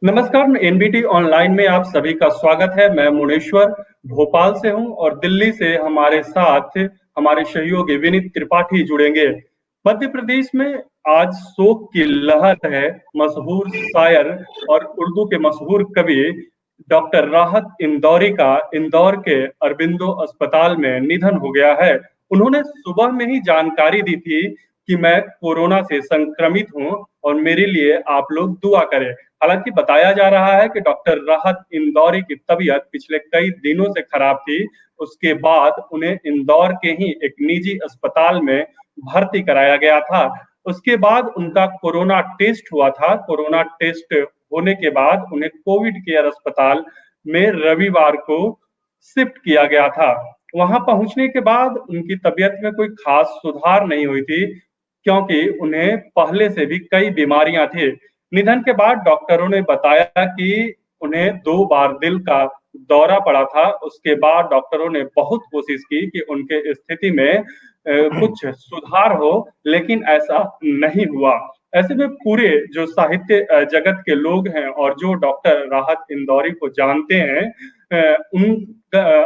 नमस्कार, NBT online में आप सभी का स्वागत है। मैं मुनेश्वर भोपाल से हूं और दिल्ली से हमारे साथ हमारे सहयोगी विनीत त्रिपाठी जुड़ेंगे। मध्य प्रदेश में आज शोक की लहर है। मशहूर शायर और उर्दू के मशहूर कवि डॉक्टर राहत इंदौरी का इंदौर के अरबिंदो अस्पताल में निधन हो गया है। उन्होंने सुबह में ही जानकारी दी थी कि मैं कोरोना से संक्रमित हूं और मेरे लिए आप लोग दुआ करें। हालांकि बताया जा रहा है कि डॉक्टर राहत इंदौरी की तबीयत पिछले कई दिनों से खराब थी। उसके बाद उन्हें इंदौर के ही एक निजी अस्पताल में भर्ती कराया गया था। उसके बाद उनका कोरोना टेस्ट हुआ था। कोरोना टेस्ट होने के बाद उन्हें कोविड केयर अस्पताल में रविवार को शिफ्ट किया गया था। वहां पहुंचने के बाद उनकी तबीयत में कोई खास सुधार नहीं हुई थी, क्योंकि उन्हें पहले से भी कई बीमारियां थी। निधन के बाद डॉक्टरों ने बताया कि उन्हें 2 बार दिल का दौरा पड़ा था। उसके बाद डॉक्टरों ने बहुत कोशिश की कि उनके स्थिति में कुछ सुधार हो, लेकिन ऐसा नहीं हुआ। ऐसे में पूरे जो साहित्य जगत के लोग हैं और जो डॉक्टर राहत इंदौरी को जानते हैं, उन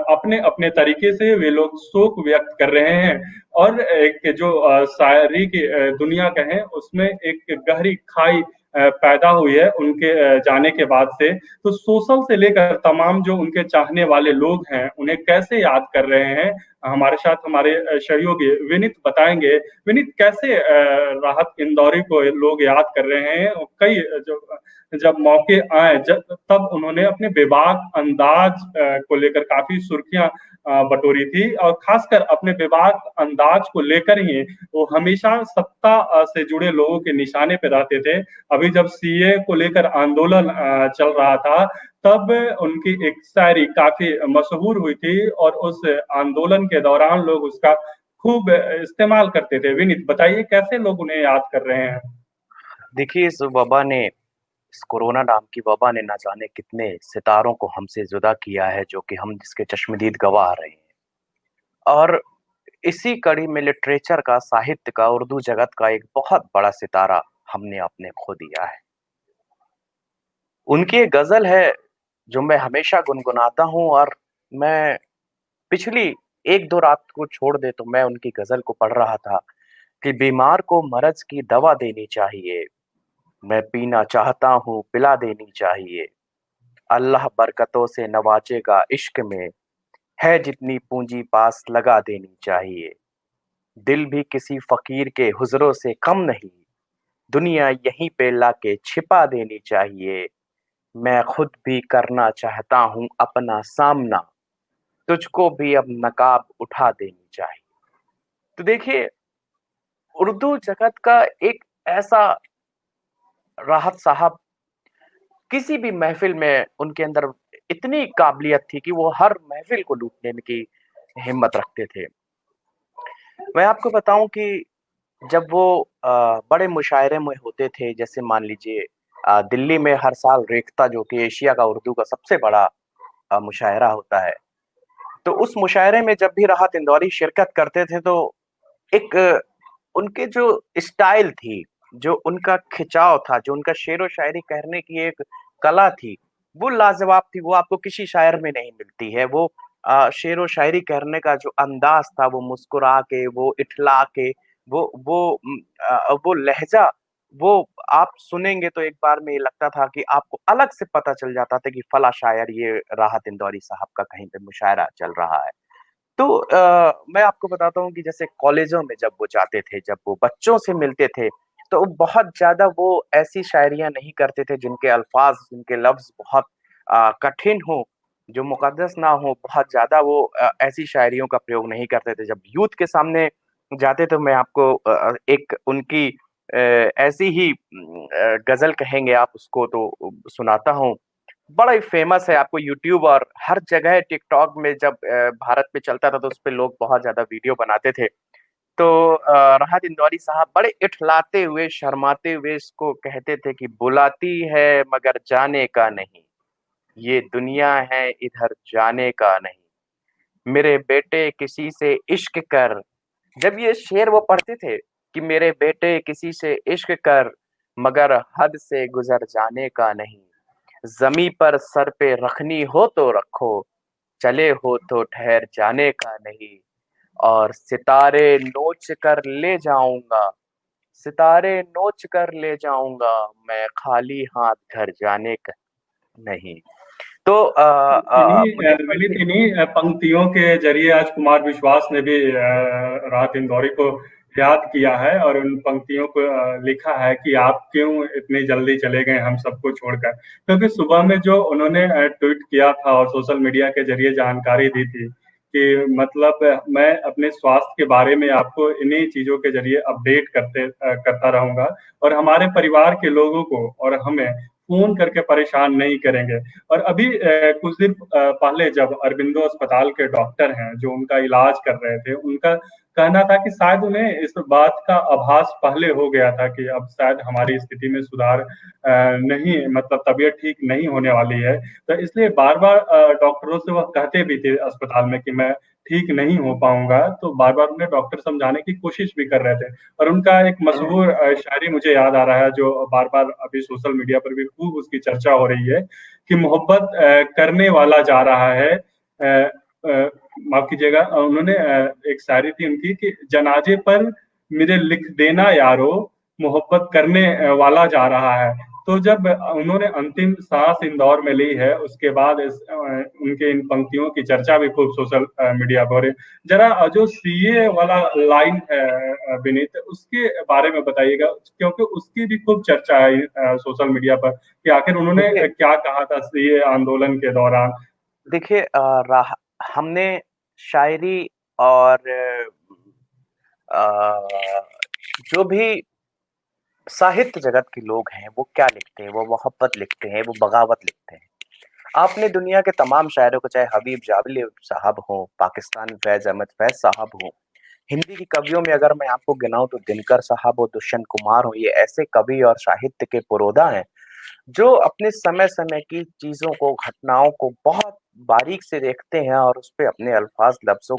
अपने अपने तरीके से वे लोग शोक व्यक्त कर रहे हैं। और एक जो शायरी की दुनिया कहें, उसमें एक गहरी खाई पैदा हुई है उनके जाने के बाद से। तो सोशल से लेकर तमाम जो उनके चाहने वाले लोग हैं, उन्हें कैसे याद कर रहे हैं, हमारे साथ हमारे सहयोगी विनीत बताएंगे। विनीत, कैसे राहत इंदौरी को लोग याद कर रहे हैं? कई जो जब मौके आए तब उन्होंने अपने बेबाक अंदाज को लेकर काफी सुर्खियां बटोरी थी, और खासकर अपने बेबाक अंदाज को लेकर ही वो हमेशा सत्ता से जुड़े लोगों के निशाने पे रहते थे। अभी जब सीए को लेकर आंदोलन चल रहा था, तब उनकी एक शायरी काफी मशहूर हुई थी और उस आंदोलन के दौरान लोग उसका खूब इस्तेमाल करते थे। विनीत बताइए, कैसे लोग उन्हें याद कर रहे हैं? देखिए, इस कोरोना नाम की वबा ने ना जाने कितने सितारों को हमसे जुदा किया है, जो कि हम जिसके चश्मदीद गवाह रहे हैं। और इसी कड़ी में लिटरेचर का, साहित्य का, उर्दू जगत का एक बहुत बड़ा सितारा हमने अपने खो दिया है। उनकी एक गजल है जो मैं हमेशा गुनगुनाता हूँ, और मैं पिछली एक दो रात को छोड़ दे तो मैं उनकी गजल को पढ़ रहा था कि बीमार को मर्ज की दवा देनी चाहिए, मैं पीना चाहता हूँ पिला देनी चाहिए, अल्लाह बरकतों से नवाजेगा इश्क में, है जितनी पूंजी पास लगा देनी चाहिए, दिल भी किसी फकीर के हुजरों से कम नहीं, दुनिया यहीं पे लाके छिपा देनी चाहिए, मैं खुद भी करना चाहता हूँ अपना सामना, तुझको भी अब नकाब उठा देनी चाहिए। तो देखिए, उर्दू जगत का एक ऐसा राहत साहब, किसी भी महफिल में उनके अंदर इतनी काबिलियत थी कि वो हर महफिल को लूटने की हिम्मत रखते थे। मैं आपको बताऊं कि जब वो बड़े मुशायरे में होते थे, जैसे मान लीजिए दिल्ली में हर साल रेख्ता, जो कि एशिया का उर्दू का सबसे बड़ा मुशायरा होता है, तो उस मुशायरे में जब भी राहत इंदौरी शिरकत करते थे, तो एक उनके जो स्टाइल थी, जो उनका खिंचाव था, जो उनका शेर व शायरी कहने की एक कला थी, वो लाजवाब थी। वो आपको किसी शायर में नहीं मिलती है। वो शेर व शायरी कहने का जो अंदाज था, वो मुस्कुरा के, वो इठला के, वो लहजा, वो आप सुनेंगे तो एक बार में ये लगता था कि आपको अलग से पता चल जाता था कि फला शायर, ये राहत इंदौरी साहब का कहीं पे मुशायरा चल रहा है। तो मैं आपको बताता हूँ कि जैसे कॉलेजों में जब वो जाते थे, जब वो बच्चों से मिलते थे, तो बहुत ज़्यादा वो ऐसी शायरियाँ नहीं करते थे जिनके अल्फाज़, जिनके लफ्ज़ बहुत कठिन हों, जो मुक़द्दस ना हो। बहुत ज़्यादा वो ऐसी शायरियों का प्रयोग नहीं करते थे। जब यूथ के सामने जाते, तो मैं आपको एक उनकी ऐसी ही गज़ल कहेंगे आप उसको, तो सुनाता हूँ। बड़ा ही फेमस है, आपको यूट्यूब और हर जगह टिकटॉक में जब भारत में चलता था, तो उसपे लोग बहुत ज़्यादा वीडियो बनाते थे। तो राहत इंदौरी साहब बड़े इठलाते हुए, शर्माते हुए इसको कहते थे कि बुलाती है मगर जाने का नहीं, ये दुनिया है इधर जाने का नहीं, मेरे बेटे किसी से इश्क कर। जब ये शेर वो पढ़ते थे कि मेरे बेटे किसी से इश्क कर, मगर हद से गुजर जाने का नहीं, जमी पर सर पे रखनी हो तो रखो, चले हो तो ठहर जाने का नहीं। और सितारे नोच कर ले जाऊंगा, सितारे नोच कर ले जाऊंगा, मैं खाली हाथ घर जाने का नहीं। तो मुनीश्वर विनीत, जी। इन्हीं पंक्तियों के जरिए आज कुमार विश्वास ने भी राहत इंदौरी को याद किया है और उन पंक्तियों को लिखा है कि आप क्यों इतनी जल्दी चले गए हम सबको छोड़कर। क्योंकि सुबह में जो उन्होंने ट्वीट किया था और सोशल मीडिया के जरिए जानकारी दी थी कि मतलब मैं अपने स्वास्थ्य के बारे में आपको इन्हीं चीजों के जरिए अपडेट करता रहूंगा और हमारे परिवार के लोगों को और हमें फोन करके परेशान नहीं करेंगे। और अभी कुछ दिन पहले जब अरबिंदो अस्पताल के डॉक्टर हैं जो उनका इलाज कर रहे थे, उनका कहना था कि शायद उन्हें इस बात का आभास पहले हो गया था कि अब शायद हमारी स्थिति में सुधार नहीं, मतलब तबीयत ठीक नहीं होने वाली है। तो इसलिए बार बार डॉक्टरों से वह कहते भी थे अस्पताल में कि मैं ठीक नहीं हो पाऊंगा, तो बार बार उन्हें डॉक्टर समझाने की कोशिश भी कर रहे थे। और उनका एक मशहूर शायरी मुझे याद आ रहा है जो बार बार अभी सोशल मीडिया पर भी खूब उसकी चर्चा हो रही है कि मोहब्बत करने वाला जा रहा है, माफ कीजिएगा, उन्होंने एक शायरी थी उनकी कि जनाजे पर मेरे लिख देना यारो, मोहब्बत करने वाला जा रहा है। तो जब उन्होंने अंतिम सांस इंदौर में ली है उसके बाद उनके इन पंक्तियों की चर्चा भी खूब सोशल मीडिया पर हो रही है। जरा जो सीए वाला लाइन है विनीत, उसके बारे में बताइएगा, क्योंकि उसकी भी खूब चर्चा है सोशल मीडिया पर कि आखिर उन्होंने देखिए क्या कहा था सीए आंदोलन के दौरान। देखिए हमने शायरी और जो भी साहित्य जगत के लोग हैं वो क्या लिखते हैं, वो मोहब्बत लिखते हैं, वो बगावत लिखते हैं। आपने दुनिया के तमाम शायरों को, चाहे हबीब जाबिल साहब हों, पाकिस्तान फैज अहमद फैज साहब हों, हिंदी की कवियों में अगर मैं आपको गिनाऊं तो दिनकर साहब और दुष्यंत कुमार हो, ये ऐसे कवि और साहित्य के पुरोधा हैं जो अपने समय समय की चीजों को, घटनाओं को बहुत बारीक से देखते हैं और उस पे अपने अल्फाज लफ्जों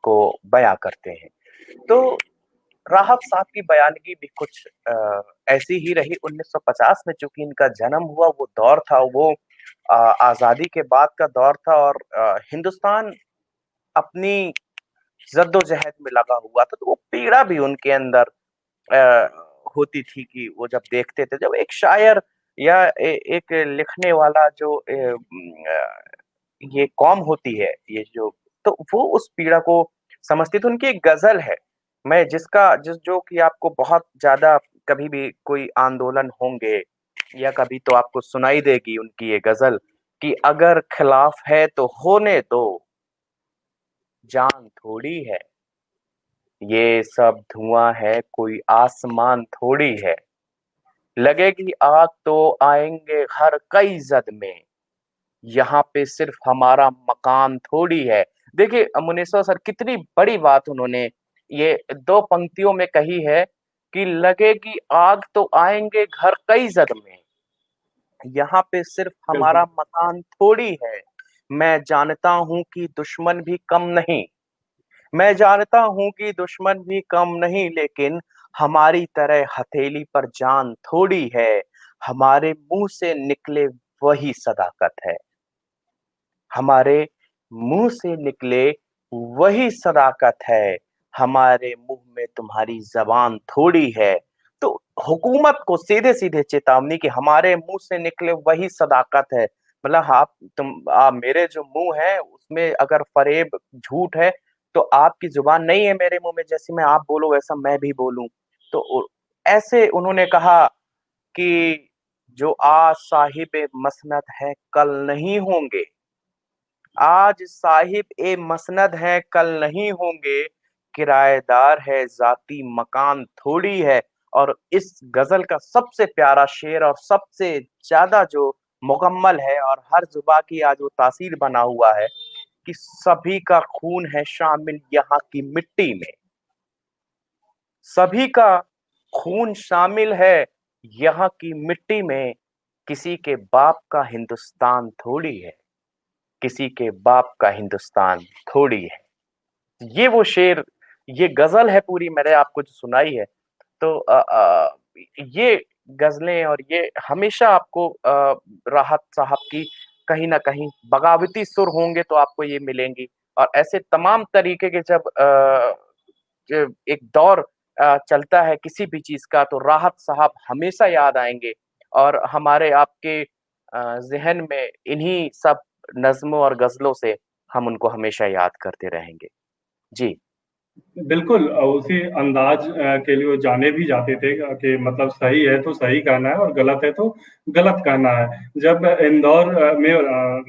को बयां करते हैं। तो राहत साहब की बयानगी भी कुछ ऐसी ही रही। 1950 में चूंकि इनका जन्म हुआ, वो दौर था, वो आजादी के बाद का दौर था और हिंदुस्तान अपनी जद्दोजहद में लगा हुआ था। तो वो पीड़ा भी उनके अंदर होती थी कि वो जब देखते थे, जब एक शायर या एक लिखने वाला जो ये कौम होती है, ये जो, तो वो उस पीड़ा को समझती। तो उनकी एक गजल है, मैं जिस जो कि आपको बहुत ज्यादा, कभी भी कोई आंदोलन होंगे या कभी तो आपको सुनाई देगी उनकी ये गजल कि अगर खिलाफ है तो होने दो, जान थोड़ी है, ये सब धुआं है कोई आसमान थोड़ी है, लगेगी आग तो आएंगे हर कई जद में, यहाँ पे सिर्फ हमारा मकान थोड़ी है। देखिए मुनेश्वर सर, कितनी बड़ी बात उन्होंने ये दो पंक्तियों में कही है कि लगेगी आग तो आएंगे घर कई जद में, यहाँ पे सिर्फ हमारा बिल्कुल। मकान थोड़ी है। मैं जानता हूं कि दुश्मन भी कम नहीं, मैं जानता हूं कि दुश्मन भी कम नहीं, लेकिन हमारी तरह हथेली पर जान थोड़ी है, हमारे मुंह से निकले वही सदाकत है, हमारे मुंह से निकले वही सदाकत है, हमारे मुंह में तुम्हारी जबान थोड़ी है। तो हुकूमत को सीधे सीधे चेतावनी कि हमारे मुंह से निकले वही सदाकत है। मतलब मेरे जो मुंह है उसमें अगर फरेब झूठ है तो आपकी जुबान नहीं है मेरे मुंह में, जैसे मैं आप बोलो वैसा मैं भी बोलूं। तो ऐसे उन्होंने कहा कि जो आज साहिब मसनद है कल नहीं होंगे, आज साहिब ए मसनद है कल नहीं होंगे, किराएदार है जाती मकान थोड़ी है। और इस गजल का सबसे प्यारा शेर और सबसे ज्यादा जो मुकम्मल है और हर जुबा की आज वो तासीर बना हुआ है कि सभी का खून है शामिल यहाँ की मिट्टी में, सभी का खून शामिल है यहाँ की मिट्टी में, किसी के बाप का हिंदुस्तान थोड़ी है, किसी के बाप का हिंदुस्तान थोड़ी है। ये वो शेर, ये गजल है पूरी मैंने आपको जो सुनाई है। तो ये गज़लें और ये हमेशा आपको राहत साहब की कहीं न कहीं बगावती सुर होंगे तो आपको ये मिलेंगी और ऐसे तमाम तरीके के जब एक दौर चलता है किसी भी चीज़ का तो राहत साहब हमेशा याद आएँगे और हमारे आपके ज़हन में इन्हीं सब नज़्मों और गज़लों से हम उनको हमेशा याद करते रहेंगे। जी, बिल्कुल उसी अंदाज के लिए वो जाने भी जाते थे कि मतलब सही है तो सही कहना है और गलत है तो गलत कहना है। जब इंदौर में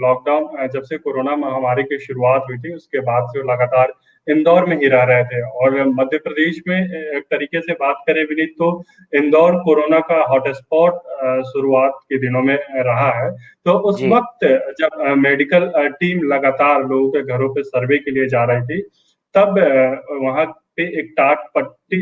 लॉकडाउन जब से कोरोना महामारी की शुरुआत हुई थी, उसके बाद से वो लगातार इंदौर में ही रह रहे थे और मध्य प्रदेश में एक तरीके से बात करें विनीत तो इंदौर कोरोना का हॉटस्पॉट शुरुआत के दिनों में रहा है। तो उस जी, वक़्त जब मेडिकल टीम लगातार लोगों के घरों पे सर्वे के लिए जा रही थी, तब वहाँ पे एक टाट पट्टी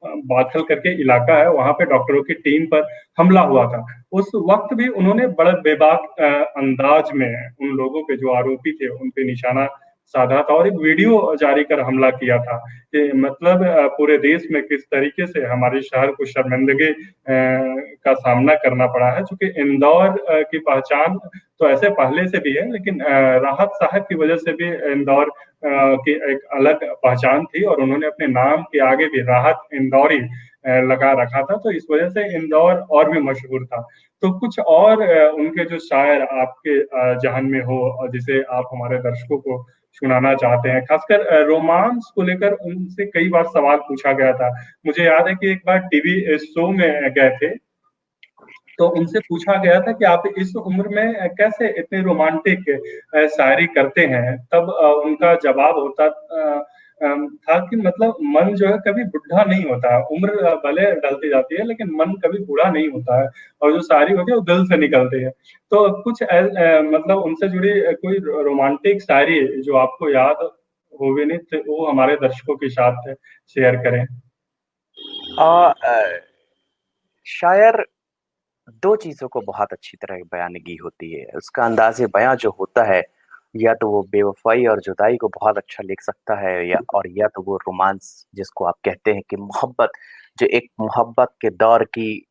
बाथल करके इलाका है, वहाँ पे डॉक्टरों की टीम पर हमला हुआ था। उस वक़्त भी उन्होंने बड़े बेबाक अंदाज में उन लोगों पे जो आरोपी थे, उन पे निशाना साधा था और एक वीडियो जारी कर हमला किया था कि मतलब पूरे देश में किस तरीके से हमारे शहर को शर्मिंदगी का सामना करना पड़ा है। चूँकि इंदौर की पहचान तो ऐसे पहले से भी है, लेकिन राहत साहब की वजह से भी इंदौर की एक अलग पहचान थी और उन्होंने अपने नाम के आगे भी राहत इंदौरी लगा रखा था, तो इस वजह से इंदौर और भी मशहूर था। तो कुछ और उनके जो शायर आपके ज़हन में हो और जिसे आप हमारे दर्शकों को सुनाना चाहते हैं, खासकर रोमांस को लेकर उनसे कई बार सवाल पूछा गया था। मुझे याद है कि एक बार टीवी शो में गए थे, तो उनसे पूछा गया था कि आप इस उम्र में कैसे इतनी रोमांटिक शायरी करते हैं? तब उनका जवाब था कि मतलब मन जो है कभी बुढ़ा नहीं होता है। उम्र भले ढलती जाती है लेकिन मन कभी बूढ़ा नहीं होता है और जो शायरी होती है वो दिल से निकलती है। तो कुछ मतलब उनसे जुड़ी कोई रोमांटिक शायरी जो आपको याद हो विनीत वो हमारे दर्शकों के साथ शेयर करें? अ, शायर 2 चीज़ों को बहुत अच्छी तरह बयानगी होती है। उसका अंदाज़े बयाँ जो होता है, या तो वो बेवफ़ाई और जुदाई को बहुत अच्छा लिख सकता है या तो वो रोमांस जिसको आप कहते हैं कि मोहब्बत, जो एक मोहब्बत के दौर की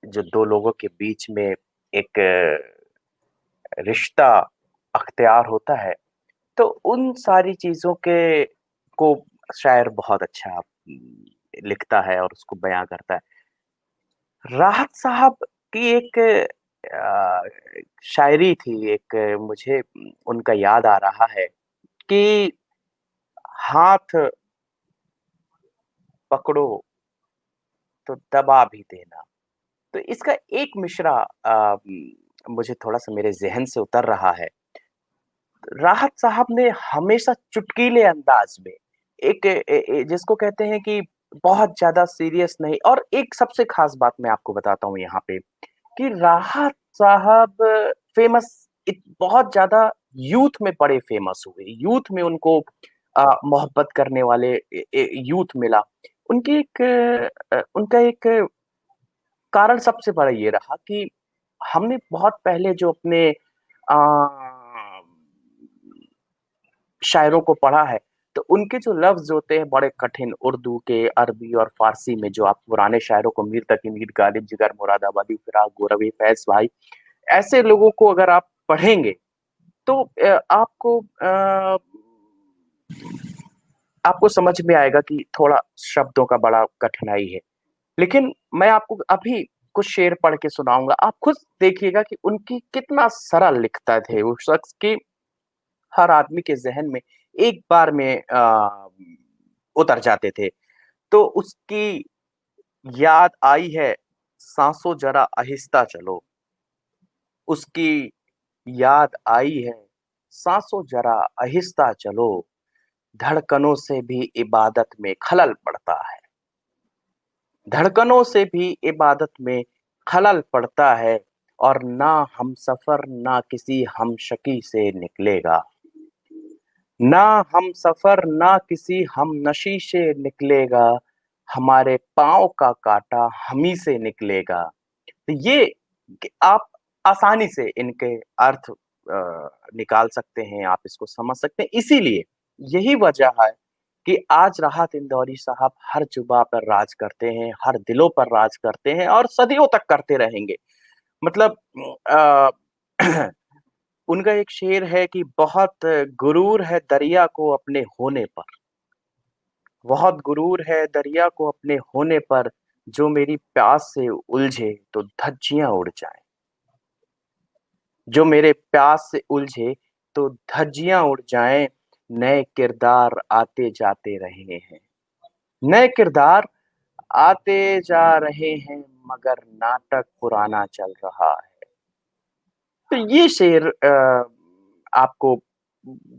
जो 2 लोगों के बीच में एक रिश्ता अख्तियार होता है, तो उन सारी चीज़ों के को शायर बहुत अच्छा लिखता है और उसको बयाँ करता है। राहत साहब की एक शायरी थी, एक मुझे उनका याद आ रहा है कि हाथ पकड़ो तो दबा भी देना। तो इसका एक मिसरा मुझे थोड़ा-सा मेरे ज़हन से उतर रहा है। राहत साहब ने हमेशा चुटकीले अंदाज़ में एक जिसको कहते हैं कि बहुत ज़्यादा सीरियस नहीं, और एक सबसे ख़ास बात मैं आपको बताता हूँ यहाँ पे कि राहत साहब फ़ेमस बहुत ज़्यादा यूथ में बड़े फ़ेमस हुए। यूथ में उनको मोहब्बत करने वाले यूथ मिला। उनका एक कारण सबसे बड़ा ये रहा कि हमने बहुत पहले जो अपने अ, शायरों को पढ़ा है, तो उनके जो लफ्ज़ होते हैं बड़े कठिन उर्दू के, अरबी और फ़ारसी में, जो आप पुराने शायरों को मीर तकी मीर, गालिब, जिगर, मुरादाबादी, फिराक, गोरवी, फैज़ भाई, ऐसे लोगों को अगर आप पढ़ेंगे तो आपको समझ में आएगा कि थोड़ा शब्दों का बड़ा कठिनाई है। लेकिन मैं आपको अभी कुछ शेर पढ़ के सुनाऊँगा, आप खुद देखिएगा कि उनकी कितना सरल लिखता थे वो शख्स कि हर आदमी के ज़हन में एक बार में उतर जाते थे। तो उसकी याद आई है, साँसों ज़रा आहिस्ता चलो, उसकी याद आई है, साँसों ज़रा आहिस्ता चलो, धड़कनों से भी इबादत में खलल पड़ता है। धड़कनों से भी इबादत में खलल पड़ता है और ना हमसफ़र ना किसी हमशकी से निकलेगा। ना हमसफ़र ना किसी हमनशी से निकलेगा, हमारे पाँव का काँटा हम ही से निकलेगा। तो ये कि आप आसानी से इनके अर्थ निकाल सकते हैं, आप इसको समझ सकते हैं। इसीलिए यही वजह है कि आज राहत इंदौरी साहब हर जुबा पर राज करते हैं, हर दिलों पर राज करते हैं और सदियों तक करते रहेंगे। मतलब अ, उनका एक शेर है कि बहुत गुरूर है दरिया को अपने होने पर, बहुत गुरूर है दरिया को अपने होने पर, जो मेरी प्यास से उलझे तो धज्जियां उड़ जाएं। जो मेरे प्यास से उलझे तो धज्जियां उड़ जाएं। नए किरदार आते जाते रहे हैं, नए किरदार आते जा रहे हैं, मगर नाटक पुराना चल रहा है। तो ये शेर आपको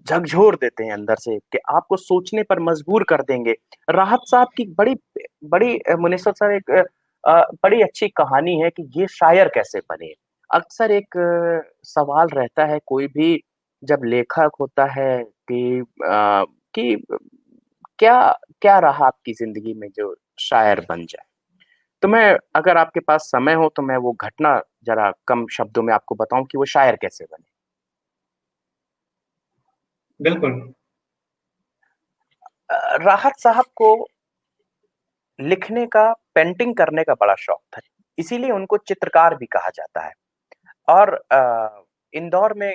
झकझोर देते हैं अंदर से, कि आपको सोचने पर मजबूर कर देंगे। राहत साहब की बड़ी बड़ी मुनीसर सर एक बड़ी अच्छी कहानी है कि ये शायर कैसे बने। अक्सर एक सवाल रहता है कोई भी जब लेखक होता है कि क्या क्या रहा आपकी जिंदगी में जो शायर बन जाए। तो मैं, अगर आपके पास समय हो तो मैं वो घटना जरा कम शब्दों में आपको बताऊं कि वो शायर कैसे बने। बिल्कुल। राहत साहब को लिखने का, पेंटिंग करने का बड़ा शौक था, इसीलिए उनको चित्रकार भी कहा जाता है। और इंदौर में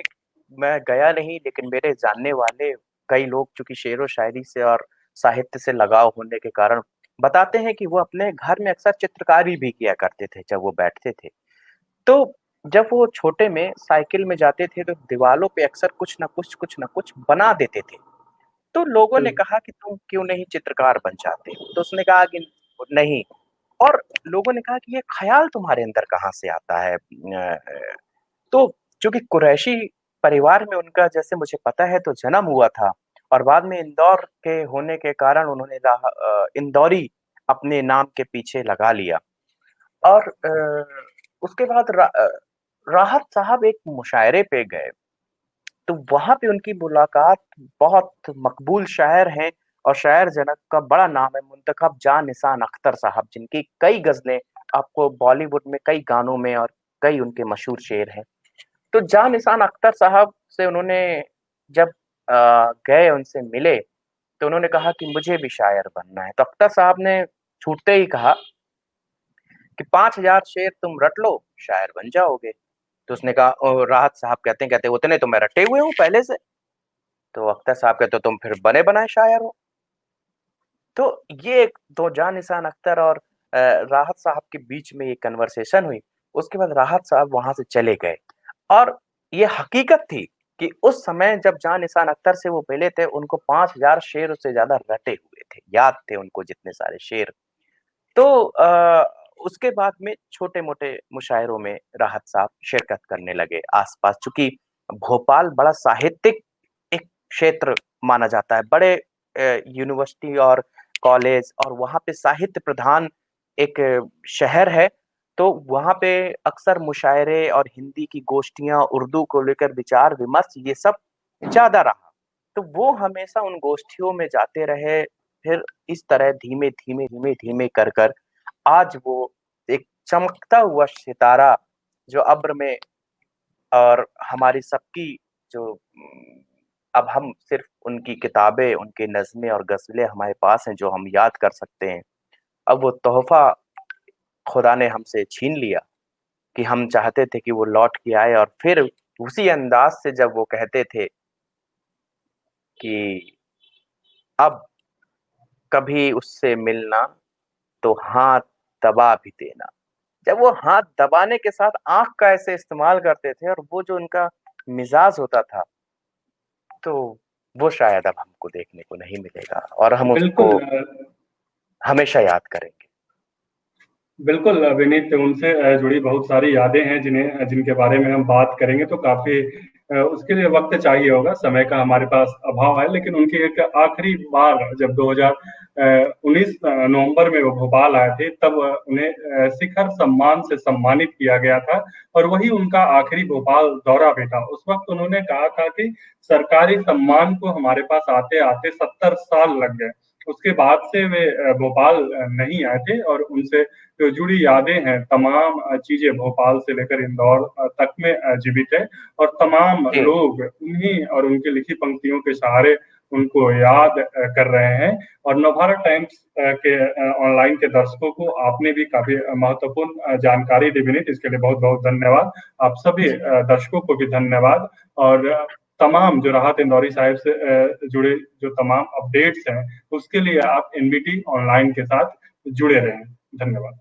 मैं गया नहीं, लेकिन मेरे जानने वाले कई लोग, चूंकि शेरो शायरी से और साहित्य से लगाव होने के कारण, बताते हैं कि वो अपने घर में अक्सर चित्रकारी भी किया करते थे जब वो बैठते थे। तो जब वो छोटे में साइकिल में जाते थे तो दीवालों पे अक्सर कुछ ना कुछ बना देते थे। तो लोगों ने कहा कि तुम क्यों नहीं चित्रकार बन जाते? तो उसने कहा कि नहीं। और लोगों ने कहा कि ये ख्याल तुम्हारे अंदर कहाँ से आता है? तो चूंकि कुरैशी परिवार में उनका, जैसे मुझे पता है, तो जन्म हुआ था, और बाद में इंदौर के होने के कारण उन्होंने इंदौरी अपने नाम के पीछे लगा लिया। और उसके बाद राहत साहब एक मुशायरे पे गए, तो वहां पे उनकी मुलाकात बहुत मकबूल शायर हैं और शायर जनक का बड़ा नाम है मुंतखब जान निसान अख्तर साहब, जिनकी कई गजलें आपको बॉलीवुड में कई गानों में और कई उनके मशहूर शेर हैं। तो जान निसान अख्तर साहब से उन्होंने जब गए, उनसे मिले, तो उन्होंने कहा कि मुझे भी शायर बनना है। तो अख्तर साहब ने छूटते ही कहा कि 5,000 शेर तुम रट लो, शायर बन जाओगे। तो उसने कहा, और राहत साहब कहते हैं, कहते उतने तो मैं रटे हुए हूँ पहले से। तो अख्तर साहब कहते तुम फिर बने बनाए शायर हो। तो ये एक दो जान निसान अख्तर और राहत साहब के बीच में ये कन्वर्सेशन हुई। उसके बाद राहत साहब वहां से चले गए, और ये हकीकत थी कि उस समय जब जान निसान अख्तर से वो मिले थे, उनको 5,000 शेर उससे ज्यादा रटे हुए थे, याद थे उनको जितने सारे शेर। तो उसके बाद में छोटे-मोटे मुशायरों में राहत साहब शिरकत करने लगे आस-पास, चूँकि भोपाल बड़ा साहित्यिक एक क्षेत्र माना जाता है। बड़े यूनिवर्सिटी और कॉलेज और वहाँ पे साहित्य प्रधान एक शहर है, तो वहाँ पे अक्सर मुशायरे और हिंदी की गोष्ठियाँ, उर्दू को लेकर विचार-विमर्श, ये सब ज़्यादा रहा। तो वो हमेशा उन गोष्ठियों में जाते रहे। फिर इस तरह धीमे-धीमे कर आज वो एक चमकता हुआ सितारा, जो अब्र में, और हमारी सबकी जो अब हम सिर्फ उनकी किताबें, उनकी नज़्में और गज़लें हमारे पास हैं जो हम याद कर सकते हैं। अब वो तोहफ़ा खुदा ने हमसे छीन लिया, कि हम चाहते थे कि वो लौट के आए, और फिर उसी अंदाज़ से जब वो कहते थे कि अब कभी उससे मिलना तो हाथ दबा भी देना। जब वो हाथ दबाने के साथ आँख का ऐसे इस्तेमाल करते थे, और वो जो उनका मिज़ाज होता था, तो वो शायद अब हमको देखने को नहीं मिलेगा, और हम बिल्कुल। उसको हमेशा याद करेंगे। बिल्कुल विनीत, उनसे जुड़ी बहुत सारी यादें हैं जिन्हें जिनके बारे में हम बात करेंगे तो काफ़ी उसके लिए वक़्त चाहिए होगा, समय का हमारे पास अभाव है। लेकिन उनकी एक आखिरी बार जब 2019 नवंबर में वो भोपाल आए थे, तब उन्हें शिखर सम्मान से सम्मानित किया गया था, और वही उनका आखिरी भोपाल दौरा भी था। उस वक़्त उन्होंने कहा था कि सरकारी सम्मान को हमारे पास आते-आते 70 साल लग गए। उसके बाद से वे भोपाल नहीं आए थे, और उनसे जो जुड़ी यादें हैं, तमाम चीज़ें भोपाल से लेकर इंदौर तक में जीवित है, और तमाम जी, लोग उन्हीं और उनकी लिखी पंक्तियों के सहारे उनको याद कर रहे हैं। और नवभारत टाइम्स के ऑनलाइन के दर्शकों को आपने भी काफी महत्वपूर्ण जानकारी दी विनीत, इसके लिए बहुत बहुत धन्यवाद। आप सभी दर्शकों को भी धन्यवाद। और तमाम जो राहत इंदौरी साहिब से जुड़े जो तमाम अपडेट्स हैं उसके लिए आप एनबीटी ऑनलाइन के साथ जुड़े रहें। धन्यवाद।